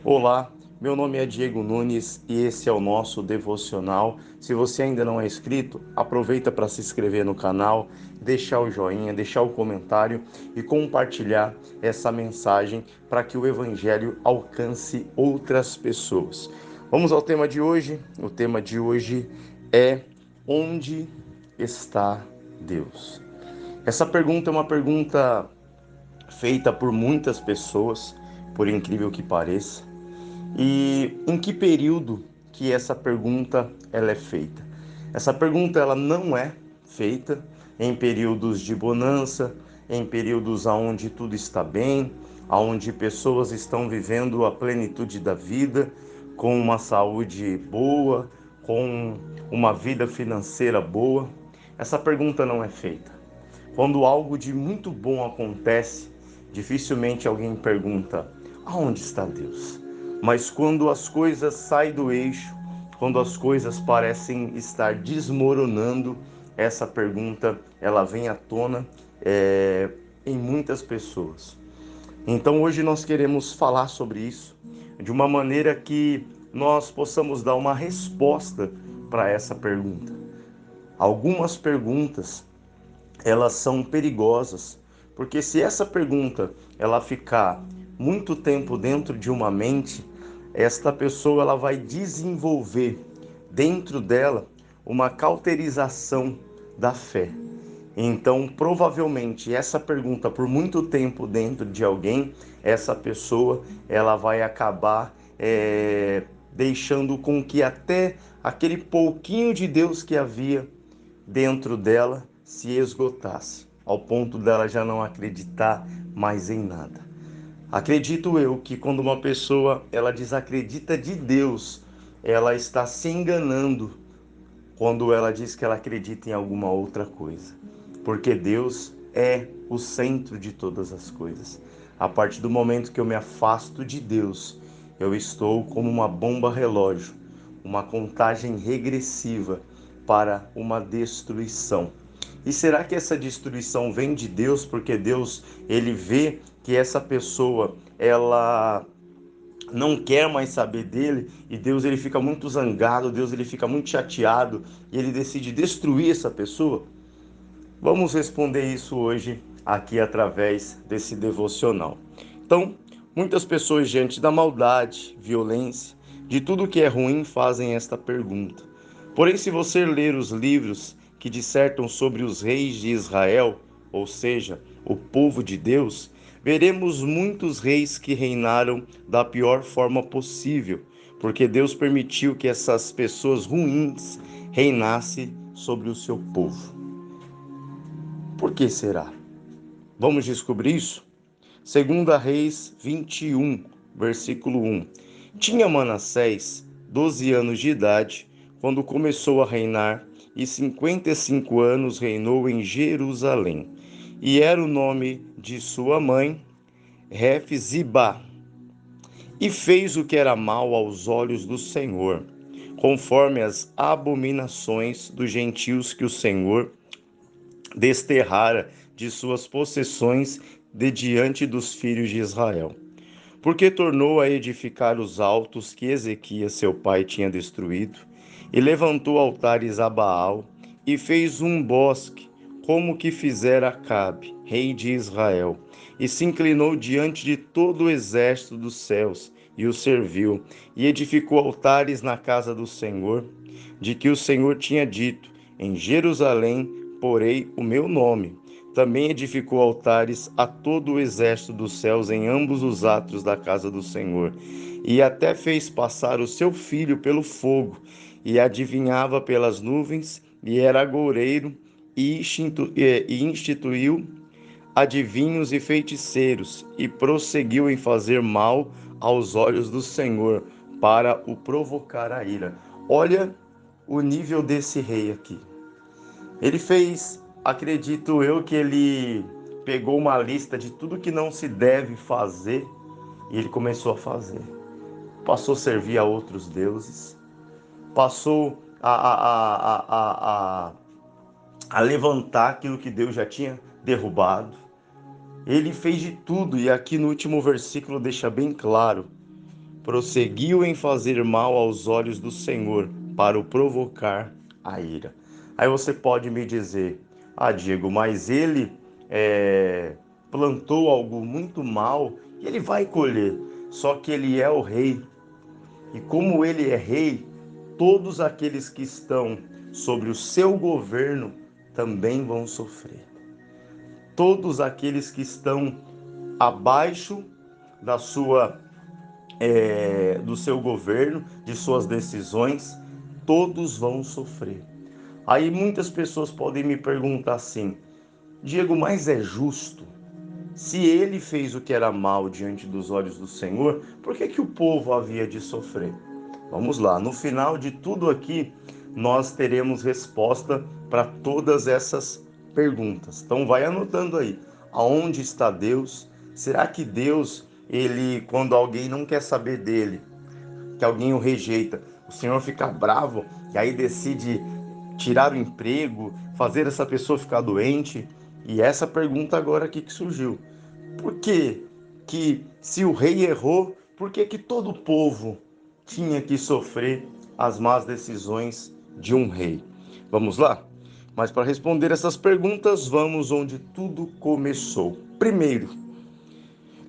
Olá, meu nome é Diego Nunes e esse é o nosso devocional. Se você ainda não é inscrito, aproveita para se inscrever no canal, deixar o joinha, deixar o comentário e compartilhar essa mensagem para que o evangelho alcance outras pessoas. Vamos ao tema de hoje. O tema de hoje é: onde está Deus? Essa pergunta é uma pergunta feita por muitas pessoas, por incrível que pareça. E em que período que essa pergunta ela é feita? Essa pergunta ela não é feita em períodos de bonança, em períodos onde tudo está bem, onde pessoas estão vivendo a plenitude da vida, com uma saúde boa, com uma vida financeira boa. Essa pergunta não é feita. Quando algo de muito bom acontece, dificilmente alguém pergunta: aonde está Deus? Mas quando as coisas saem do eixo, quando as coisas parecem estar desmoronando, essa pergunta ela vem à tona em muitas pessoas. Então hoje nós queremos falar sobre isso de uma maneira que nós possamos dar uma resposta para essa pergunta. Algumas perguntas elas são perigosas, porque se essa pergunta ela ficar muito tempo dentro de uma mente, esta pessoa ela vai desenvolver dentro dela uma cauterização da fé. Então, provavelmente essa pergunta por muito tempo dentro de alguém, essa pessoa ela vai acabar deixando com que até aquele pouquinho de Deus que havia dentro dela se esgotasse, ao ponto dela já não acreditar mais em nada. Acredito eu que quando uma pessoa ela desacredita de Deus, ela está se enganando quando ela diz que ela acredita em alguma outra coisa, porque Deus é o centro de todas as coisas. A partir do momento que eu me afasto de Deus, eu estou como uma bomba relógio, uma contagem regressiva para uma destruição. E será que essa destruição vem de Deus porque Deus ele vê que essa pessoa ela não quer mais saber dele e Deus ele fica muito zangado, Deus ele fica muito chateado e ele decide destruir essa pessoa? Vamos responder isso hoje aqui através desse devocional. Então, muitas pessoas diante da maldade, violência, de tudo que é ruim fazem esta pergunta. Porém, se você ler os livros que dissertam sobre os reis de Israel, ou seja, o povo de Deus, veremos muitos reis que reinaram da pior forma possível, porque Deus permitiu que essas pessoas ruins reinassem sobre o seu povo. Por que será? Vamos descobrir isso? 2 Reis 21, versículo 1. Tinha Manassés 12 anos de idade quando começou a reinar, e 55 anos reinou em Jerusalém. E era o nome de sua mãe, Refzibá. E fez o que era mal aos olhos do Senhor, conforme as abominações dos gentios que o Senhor desterrara de suas possessões de diante dos filhos de Israel. Porque tornou a edificar os altos que Ezequias seu pai tinha destruído, e levantou altares a Baal, e fez um bosque, como que fizera Acabe, rei de Israel, e se inclinou diante de todo o exército dos céus, e o serviu, e edificou altares na casa do Senhor, de que o Senhor tinha dito: em Jerusalém porei o meu nome. Também edificou altares a todo o exército dos céus em ambos os átrios da casa do Senhor. E até fez passar o seu filho pelo fogo, e adivinhava pelas nuvens, e era agoureiro, e instituiu adivinhos e feiticeiros, e prosseguiu em fazer mal aos olhos do Senhor, para o provocar a ira. Olha o nível desse rei aqui. Ele fez, acredito eu, que ele pegou uma lista de tudo que não se deve fazer e ele começou a fazer. Passou a servir a outros deuses, passou a levantar aquilo que Deus já tinha derrubado. Ele fez de tudo, e aqui no último versículo deixa bem claro prosseguiu em fazer mal aos olhos do Senhor para o provocar a ira. Aí você pode me dizer, Diego, mas ele plantou algo muito mal e ele vai colher. Só que ele é o rei. E como ele é rei, todos aqueles que estão sobre o seu governo também vão sofrer. Todos aqueles que estão abaixo da do seu governo, de suas decisões, todos vão sofrer. Aí muitas pessoas podem me perguntar assim, Diego, mas é justo? Se ele fez o que era mal diante dos olhos do Senhor, por que o povo havia de sofrer? Vamos lá, no final de tudo aqui, nós teremos resposta para todas essas perguntas. Então vai anotando aí, aonde está Deus? Será que Deus, ele, quando alguém não quer saber dele, que alguém o rejeita, o Senhor fica bravo e aí decide tirar o emprego, fazer essa pessoa ficar doente? E essa pergunta agora aqui que surgiu. Por que se o rei errou, por que todo o povo tinha que sofrer as más decisões de um rei? Vamos lá? Mas para responder essas perguntas, vamos onde tudo começou. Primeiro,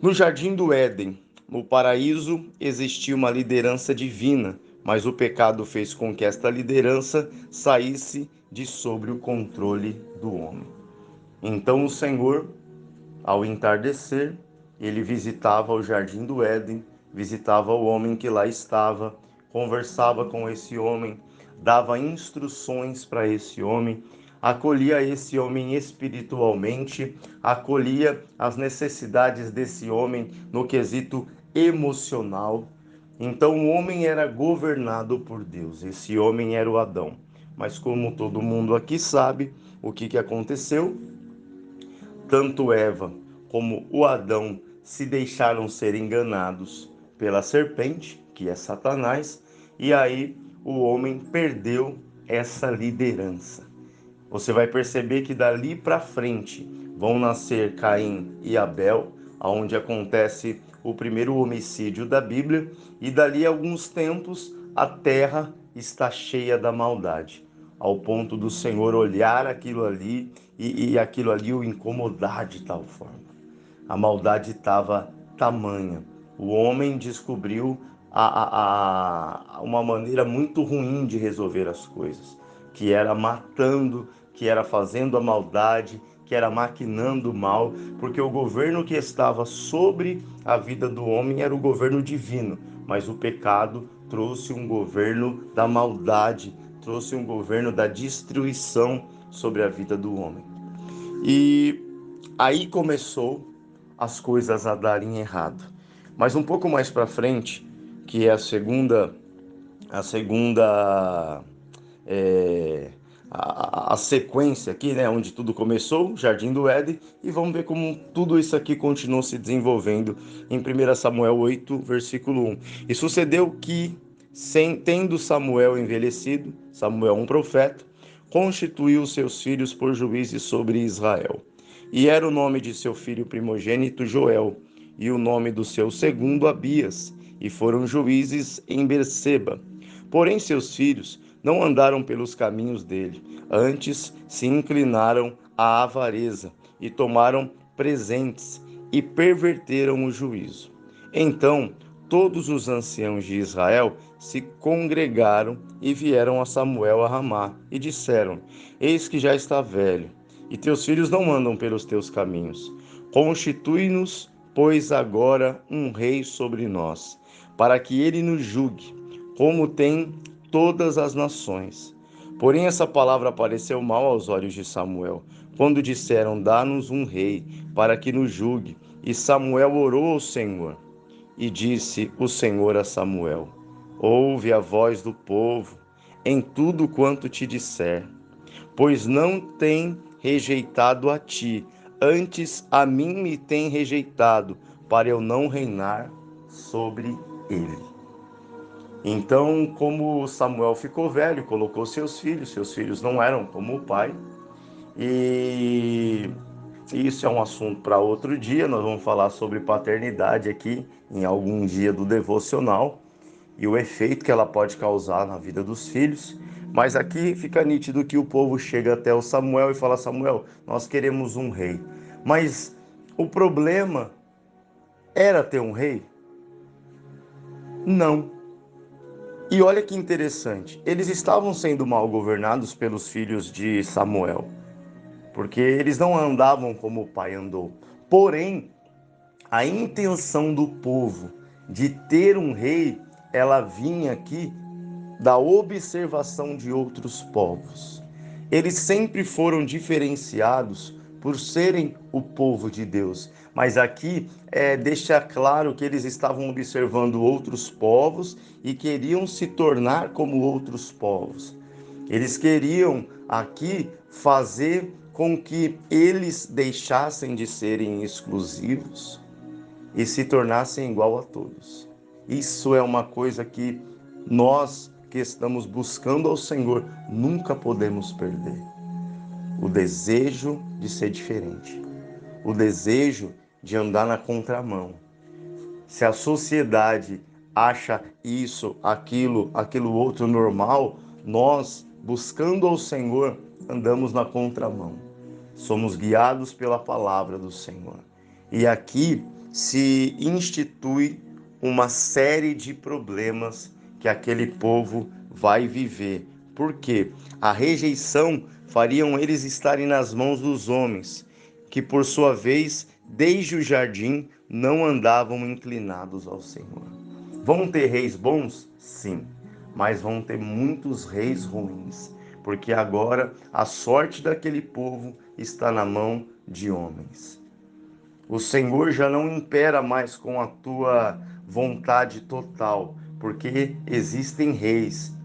no Jardim do Éden, no paraíso, existia uma liderança divina, mas o pecado fez com que esta liderança saísse de sobre o controle do homem. Então o Senhor, ao entardecer, ele visitava o Jardim do Éden, visitava o homem que lá estava, conversava com esse homem, dava instruções para esse homem, acolhia esse homem espiritualmente, acolhia as necessidades desse homem no quesito emocional. Então o homem era governado por Deus, esse homem era o Adão. Mas como todo mundo aqui sabe, o que aconteceu? Tanto Eva como o Adão se deixaram ser enganados pela serpente, que é Satanás, e aí o homem perdeu essa liderança. Você vai perceber que dali para frente vão nascer Caim e Abel, onde acontece o primeiro homicídio da Bíblia, e dali a alguns tempos a terra está cheia da maldade, ao ponto do Senhor olhar aquilo ali e aquilo ali o incomodar de tal forma. A maldade estava tamanha. O homem descobriu uma maneira muito ruim de resolver as coisas, que era matando, que era fazendo a maldade, que era maquinando o mal, porque o governo que estava sobre a vida do homem era o governo divino, mas o pecado trouxe um governo da maldade, trouxe um governo da destruição sobre a vida do homem. E aí começou as coisas a darem errado. Mas um pouco mais para frente, que é a segunda a sequência aqui, né, onde tudo começou, Jardim do Éden, e vamos ver como tudo isso aqui continuou se desenvolvendo em 1 Samuel 8, versículo 1. E sucedeu que, tendo Samuel envelhecido, Samuel um profeta, constituiu seus filhos por juízes sobre Israel. E era o nome de seu filho primogênito Joel, e o nome do seu segundo Abias, e foram juízes em Berseba. Porém seus filhos não andaram pelos caminhos dele, antes se inclinaram à avareza, e tomaram presentes, e perverteram o juízo. Então todos os anciãos de Israel se congregaram e vieram a Samuel a Ramá, e disseram: Eis que já está velho, e teus filhos não andam pelos teus caminhos. Constitui-nos, pois, agora um rei sobre nós, para que ele nos julgue, como tem todas as nações. Porém essa palavra pareceu mal aos olhos de Samuel, quando disseram: Dá-nos um rei, para que nos julgue. E Samuel orou ao Senhor. E disse o Senhor a Samuel: Ouve a voz do povo em tudo quanto te disser, pois não tem rejeitado a ti, antes a mim me tem rejeitado, para eu não reinar sobre ele. Então, como Samuel ficou velho, colocou seus filhos não eram como o pai, e Isso é um assunto para outro dia. Nós vamos falar sobre paternidade aqui em algum dia do devocional e o efeito que ela pode causar na vida dos filhos. Mas aqui fica nítido que o povo chega até o Samuel e fala: Samuel, nós queremos um rei. Mas o problema era ter um rei? Não. E olha que interessante, eles estavam sendo mal governados pelos filhos de Samuel, porque eles não andavam como o pai andou. Porém, a intenção do povo de ter um rei, ela vinha aqui da observação de outros povos. Eles sempre foram diferenciados por serem o povo de Deus, mas aqui deixa claro que eles estavam observando outros povos e queriam se tornar como outros povos. Eles queriam aqui fazer com que eles deixassem de serem exclusivos e se tornassem igual a todos. Isso é uma coisa que nós que estamos buscando ao Senhor nunca podemos perder. O desejo de ser diferente, o desejo de andar na contramão. Se a sociedade acha isso, aquilo outro normal, nós, buscando ao Senhor, andamos na contramão. Somos guiados pela palavra do Senhor. E aqui se institui uma série de problemas que aquele povo vai viver. Por quê? A rejeição fariam eles estarem nas mãos dos homens, que por sua vez, desde o jardim, não andavam inclinados ao Senhor. Vão ter reis bons? Sim, mas vão ter muitos reis ruins, porque agora a sorte daquele povo está na mão de homens. O Senhor já não impera mais com a tua vontade total, porque existem reis.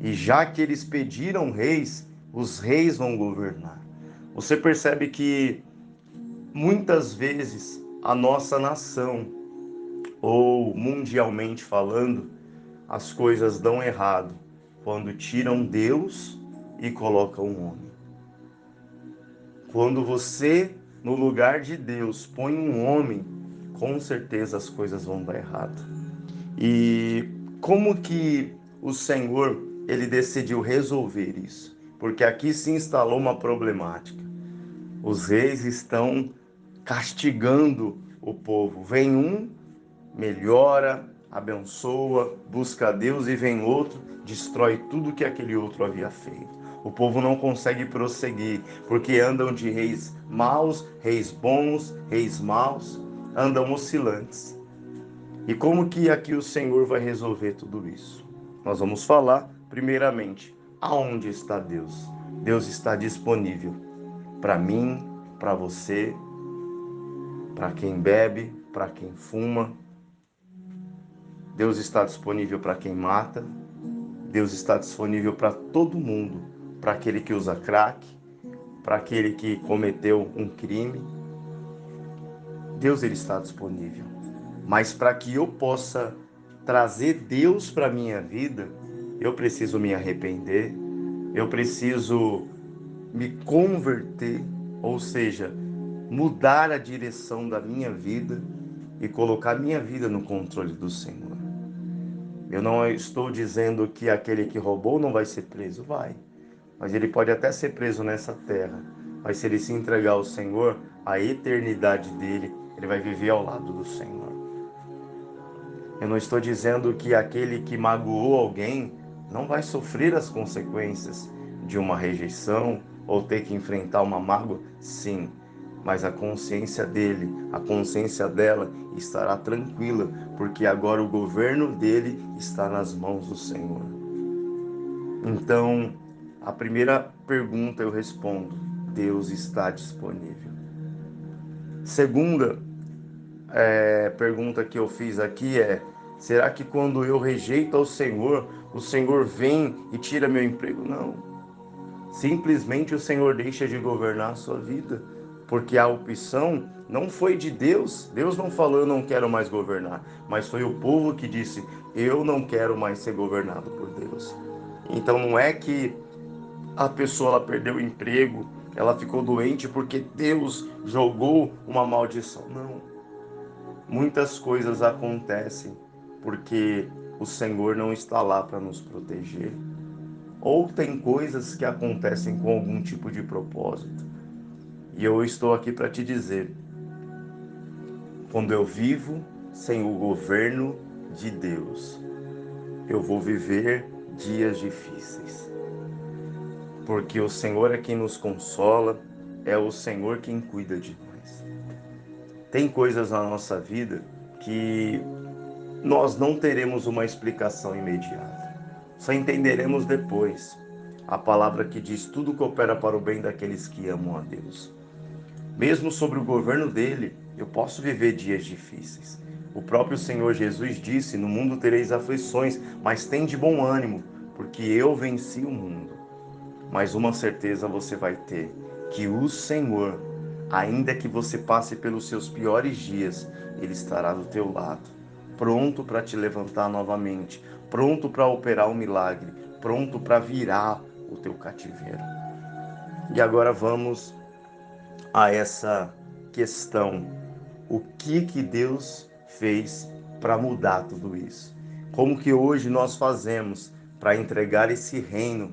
E já que eles pediram reis, os reis vão governar. Você percebe que muitas vezes a nossa nação, ou mundialmente falando, as coisas dão errado quando tiram Deus e colocam um homem. Quando você, no lugar de Deus, põe um homem, com certeza as coisas vão dar errado. E como que o Senhor, ele decidiu resolver isso? Porque aqui se instalou uma problemática. Os reis estão castigando o povo. Vem um, melhora, abençoa, busca a Deus, e vem outro, destrói tudo que aquele outro havia feito. O povo não consegue prosseguir, porque andam de reis maus, reis bons, reis maus, andam oscilantes. E como que aqui o Senhor vai resolver tudo isso? Nós vamos falar, primeiramente, aonde está Deus? Deus está disponível para mim, para você, para quem bebe, para quem fuma. Deus está disponível para quem mata. Deus está disponível para todo mundo, para aquele que usa crack, para aquele que cometeu um crime. Deus, ele está disponível. Mas para que eu possa trazer Deus para a minha vida, eu preciso me arrepender, eu preciso me converter, ou seja, mudar a direção da minha vida e colocar minha vida no controle do Senhor. Eu não estou dizendo que aquele que roubou não vai ser preso, vai. Mas ele pode até ser preso nessa terra. Mas se ele se entregar ao Senhor, a eternidade dele, ele vai viver ao lado do Senhor. Eu não estou dizendo que aquele que magoou alguém não vai sofrer as consequências de uma rejeição ou ter que enfrentar uma mágoa, sim. Mas a consciência dele, a consciência dela estará tranquila, porque agora o governo dele está nas mãos do Senhor. Então, a primeira pergunta eu respondo: Deus está disponível. Segunda pergunta que eu fiz aqui é: será que quando eu rejeito ao Senhor, o Senhor vem e tira meu emprego? Não. Simplesmente o Senhor deixa de governar a sua vida, porque a opção não foi de Deus. Deus não falou: eu não quero mais governar, mas foi o povo que disse: eu não quero mais ser governado por Deus. Então não é que a pessoa ela perdeu o emprego ela ficou doente porque Deus jogou uma maldição. Não. Muitas coisas acontecem porque o Senhor não está lá para nos proteger. Ou tem coisas que acontecem com algum tipo de propósito. E eu estou aqui para te dizer, quando eu vivo sem o governo de Deus, eu vou viver dias difíceis. Porque o Senhor é quem nos consola, é o Senhor quem cuida de nós. Tem coisas na nossa vida que nós não teremos uma explicação imediata. Só entenderemos depois. A palavra que diz tudo coopera para o bem daqueles que amam a Deus. Mesmo sobre o governo dele, eu posso viver dias difíceis. O próprio Senhor Jesus disse, no mundo tereis aflições, mas tende bom ânimo, porque eu venci o mundo. Mas uma certeza você vai ter, que o Senhor, ainda que você passe pelos seus piores dias, Ele estará do teu lado, pronto para te levantar novamente, pronto para operar um milagre, pronto para virar o teu cativeiro. E agora vamos a essa questão. O que Deus fez para mudar tudo isso? Como que hoje nós fazemos para entregar esse reino,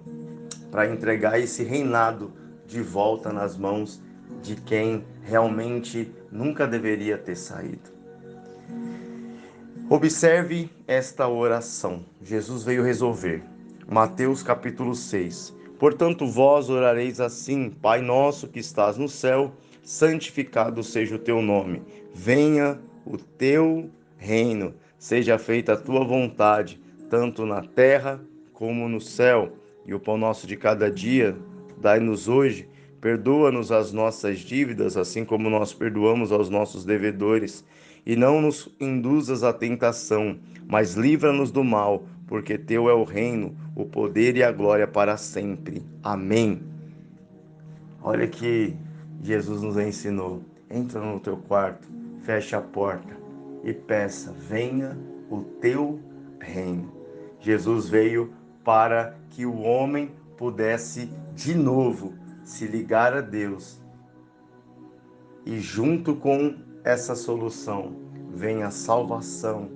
para entregar esse reinado de volta nas mãos de quem realmente nunca deveria ter saído? Observe esta oração. Jesus veio resolver. Mateus capítulo 6. Portanto, vós orareis assim: Pai nosso que estás no céu, santificado seja o teu nome. Venha o teu reino. Seja feita a tua vontade, tanto na terra como no céu. E o pão nosso de cada dia, dai-nos hoje. Perdoa-nos as nossas dívidas, assim como nós perdoamos aos nossos devedores. E não nos induzas à tentação, mas livra-nos do mal, porque teu é o reino, o poder e a glória para sempre. Amém. Olha que Jesus nos ensinou. Entra no teu quarto, fecha a porta e peça, venha o teu reino. Jesus veio para que o homem pudesse de novo se ligar a Deus. E junto com essa solução vem a salvação,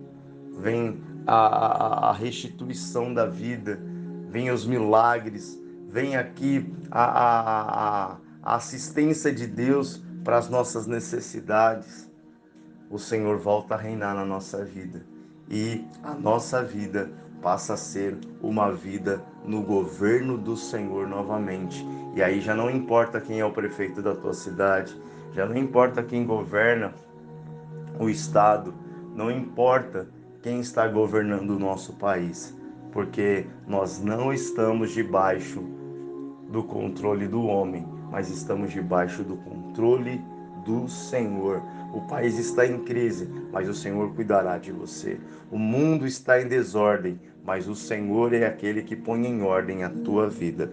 vem a restituição da vida, vem os milagres, vem aqui a assistência de Deus para as nossas necessidades. O Senhor volta a reinar na nossa vida e a nossa vida passa a ser uma vida no governo do Senhor novamente. E aí já não importa quem é o prefeito da tua cidade, já não importa quem governa o estado, não importa quem está governando o nosso país, porque nós não estamos debaixo do controle do homem, mas estamos debaixo do controle do Senhor. O país está em crise, mas o Senhor cuidará de você. O mundo está em desordem, mas o Senhor é aquele que põe em ordem a tua vida.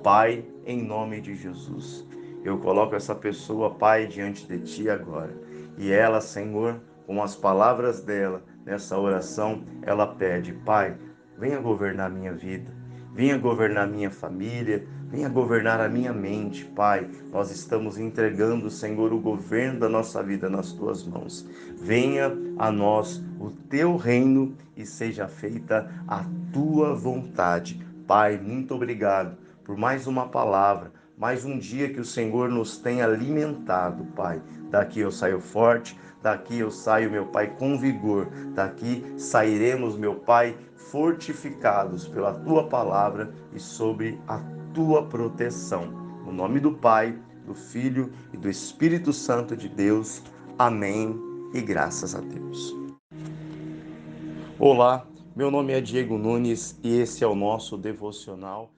Pai, em nome de Jesus, eu coloco essa pessoa, Pai, diante de Ti agora. E ela, Senhor, com as palavras dela, nessa oração, ela pede, Pai, venha governar minha vida, venha governar minha família, venha governar a minha mente, Pai. Nós estamos entregando, Senhor, o governo da nossa vida nas Tuas mãos. Venha a nós o Teu reino e seja feita a Tua vontade. Pai, muito obrigado por mais uma palavra, mais um dia que o Senhor nos tem alimentado, Pai. Daqui eu saio forte, daqui eu saio, meu Pai, com vigor. Daqui sairemos, meu Pai, fortificados pela Tua palavra e sobre a Tua proteção. No nome do Pai, do Filho e do Espírito Santo de Deus. Amém e graças a Deus. Olá, meu nome é Diego Nunes e esse é o nosso devocional.